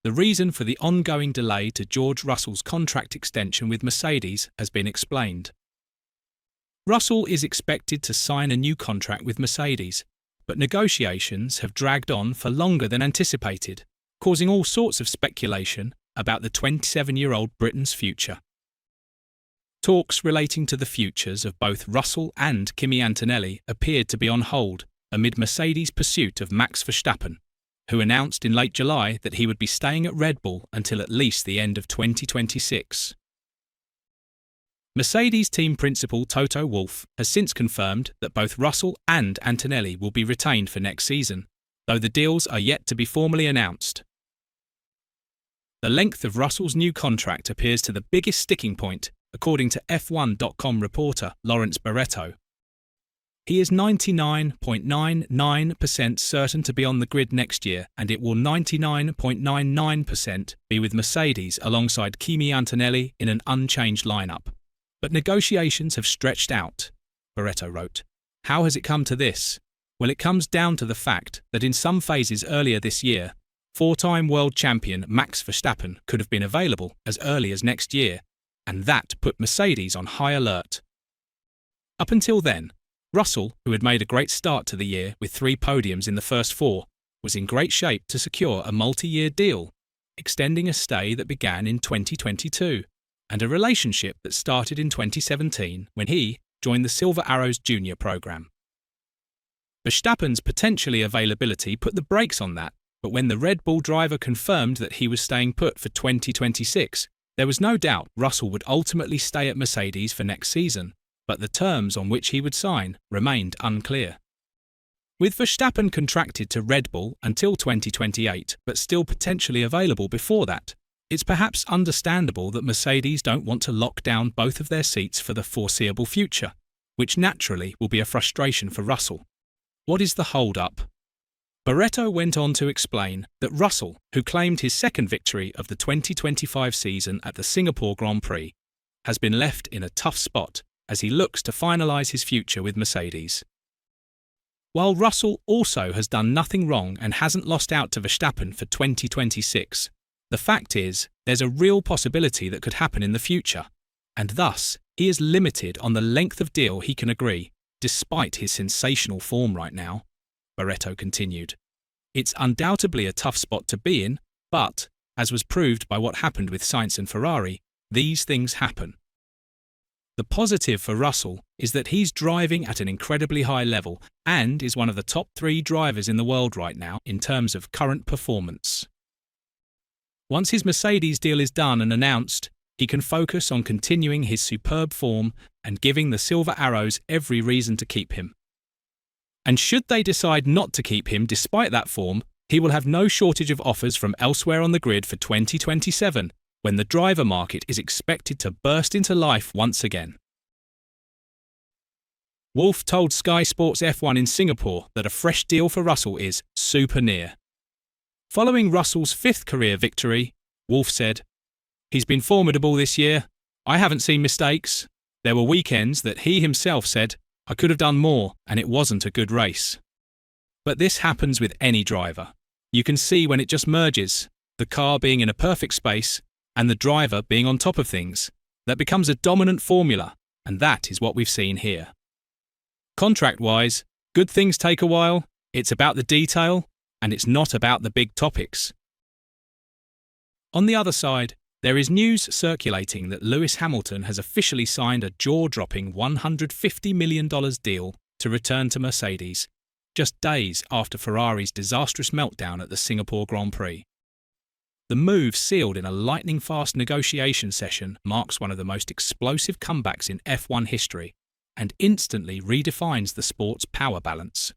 The reason for the ongoing delay to George Russell's contract extension with Mercedes has been explained. Russell is expected to sign a new contract with Mercedes, but negotiations have dragged on for longer than anticipated, causing all sorts of speculation about the 27-year-old Britain's future. Talks relating to the futures of both Russell and Kimi Antonelli appeared to be on hold amid Mercedes' pursuit of Max Verstappen, who announced in late July that he would be staying at Red Bull until at least the end of 2026. Mercedes team principal Toto Wolff has since confirmed that both Russell and Antonelli will be retained for next season, though the deals are yet to be formally announced. The length of Russell's new contract appears to the biggest sticking point, according to F1.com reporter Lawrence Barretto. He is 99.99% certain to be on the grid next year, and it will 99.99% be with Mercedes alongside Kimi Antonelli in an unchanged lineup. But negotiations have stretched out, Barretto wrote. How has it come to this? Well, it comes down to the fact that in some phases earlier this year, four-time world champion Max Verstappen could have been available as early as next year, and that put Mercedes on high alert. Up until then, Russell, who had made a great start to the year with 3 podiums in the first 4, was in great shape to secure a multi-year deal, extending a stay that began in 2022, and a relationship that started in 2017 when he joined the Silver Arrows Junior program. Verstappen's potentially availability put the brakes on that, but when the Red Bull driver confirmed that he was staying put for 2026, there was no doubt Russell would ultimately stay at Mercedes for next season, but the terms on which he would sign remained unclear. With Verstappen contracted to Red Bull until 2028, but still potentially available before that, it's perhaps understandable that Mercedes don't want to lock down both of their seats for the foreseeable future, which naturally will be a frustration for Russell. What is the hold-up? Barretto went on to explain that Russell, who claimed his second victory of the 2025 season at the Singapore Grand Prix, has been left in a tough spot as he looks to finalise his future with Mercedes. While Russell also has done nothing wrong and hasn't lost out to Verstappen for 2026, the fact is there's a real possibility that could happen in the future, and thus he is limited on the length of deal he can agree, despite his sensational form right now, Barretto continued. It's undoubtedly a tough spot to be in, but, as was proved by what happened with Sainz and Ferrari, these things happen. The positive for Russell is that he's driving at an incredibly high level and is one of the top 3 drivers in the world right now in terms of current performance. Once his Mercedes deal is done and announced, he can focus on continuing his superb form and giving the Silver Arrows every reason to keep him. And should they decide not to keep him despite that form, he will have no shortage of offers from elsewhere on the grid for 2027, when the driver market is expected to burst into life once again. Wolff told Sky Sports F1 in Singapore that a fresh deal for Russell is super near. Following Russell's 5th career victory, Wolff said, "He's been formidable this year. I haven't seen mistakes. There were weekends that he himself said, I could have done more and it wasn't a good race. But this happens with any driver. You can see when it just merges, the car being in a perfect space and the driver being on top of things. That becomes a dominant formula, and that is what we've seen here. Contract-wise, good things take a while, it's about the detail, and it's not about the big topics." On the other side, there is news circulating that Lewis Hamilton has officially signed a jaw-dropping $150 million deal to return to Mercedes, just days after Ferrari's disastrous meltdown at the Singapore Grand Prix. The move, sealed in a lightning-fast negotiation session, marks one of the most explosive comebacks in F1 history and instantly redefines the sport's power balance.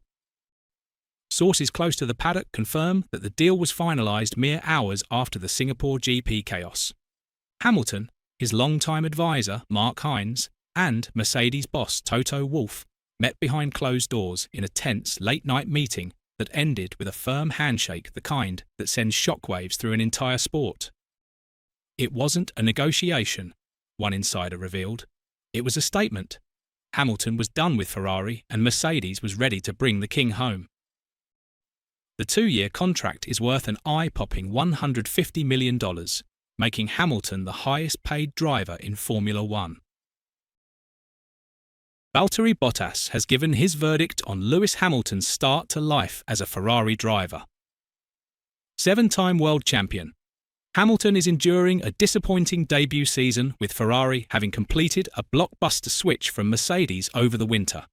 Sources close to the paddock confirm that the deal was finalised mere hours after the Singapore GP chaos. Hamilton, his longtime advisor Mark Hines, and Mercedes boss Toto Wolff met behind closed doors in a tense late-night meeting that ended with a firm handshake, the kind that sends shockwaves through an entire sport. It wasn't a negotiation, one insider revealed. It was a statement. Hamilton was done with Ferrari and Mercedes was ready to bring the king home. The 2-year contract is worth an eye-popping $150 million, making Hamilton the highest-paid driver in Formula One. Valtteri Bottas has given his verdict on Lewis Hamilton's start to life as a Ferrari driver. 7-time world champion, Hamilton is enduring a disappointing debut season, with Ferrari having completed a blockbuster switch from Mercedes over the winter.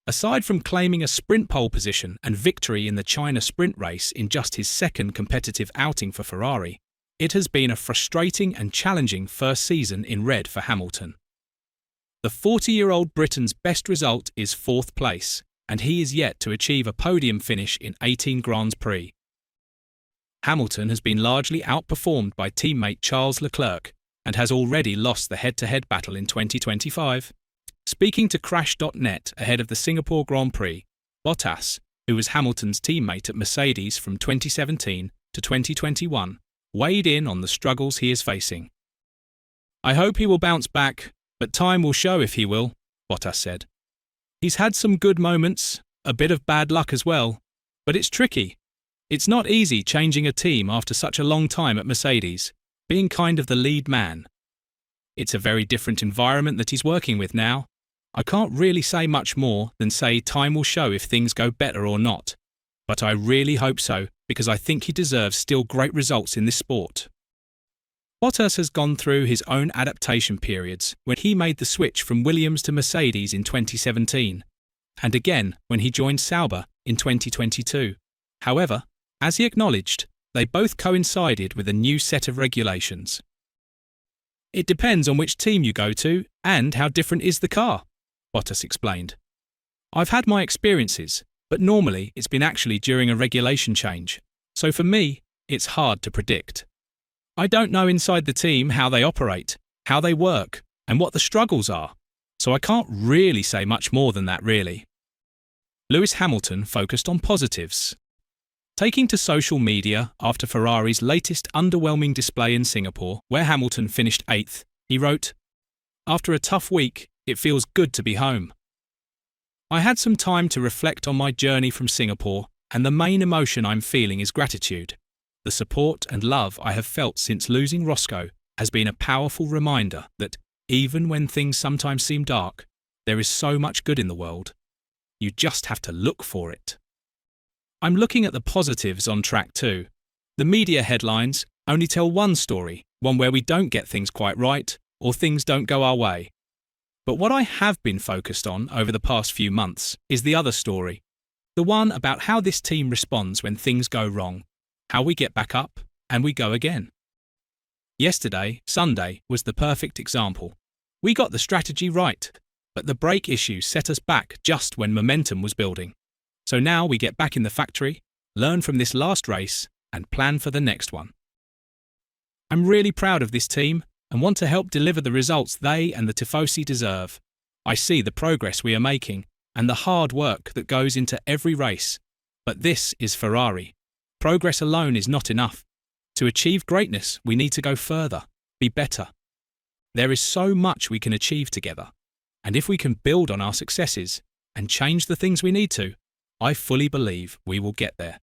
Aside from claiming a sprint pole position and victory in the China sprint race in just his second competitive outing for Ferrari, it has been a frustrating and challenging first season in red for Hamilton. The 40-year-old Britain's best result is 4th place, and he is yet to achieve a podium finish in 18 Grand Prix. Hamilton has been largely outperformed by teammate Charles Leclerc and has already lost the head-to-head battle in 2025. Speaking to Crash.net ahead of the Singapore Grand Prix, Bottas, who was Hamilton's teammate at Mercedes from 2017 to 2021, weighed in on the struggles he is facing. "I hope he will bounce back, but time will show if he will," Bottas said. "He's had some good moments, a bit of bad luck as well, but it's tricky. It's not easy changing a team after such a long time at Mercedes, being kind of the lead man. It's a very different environment that he's working with now. I can't really say much more than say time will show if things go better or not. But I really hope so, because I think he deserves still great results in this sport." Bottas has gone through his own adaptation periods when he made the switch from Williams to Mercedes in 2017, and again when he joined Sauber in 2022. However, as he acknowledged, they both coincided with a new set of regulations. "It depends on which team you go to and how different is the car," Bottas explained. "I've had my experiences, but normally it's been actually during a regulation change, so for me, it's hard to predict. I don't know inside the team how they operate, how they work, and what the struggles are, so I can't really say much more than that really." Lewis Hamilton focused on positives. Taking to social media after Ferrari's latest underwhelming display in Singapore, where Hamilton finished 8th, he wrote, "After a tough week, it feels good to be home. I had some time to reflect on my journey from Singapore, and the main emotion I'm feeling is gratitude. The support and love I have felt since losing Roscoe has been a powerful reminder that, even when things sometimes seem dark, there is so much good in the world. You just have to look for it. I'm looking at the positives on track too. The media headlines only tell one story, one where we don't get things quite right or things don't go our way. But what I have been focused on over the past few months is the other story, the one about how this team responds when things go wrong, how we get back up and we go again. Yesterday, Sunday, was the perfect example. We got the strategy right, but the brake issues set us back just when momentum was building. So now we get back in the factory, learn from this last race, and plan for the next one. I'm really proud of this team and want to help deliver the results they and the Tifosi deserve. I see the progress we are making and the hard work that goes into every race. But this is Ferrari. Progress alone is not enough. To achieve greatness, we need to go further, be better. There is so much we can achieve together. And if we can build on our successes and change the things we need to, I fully believe we will get there."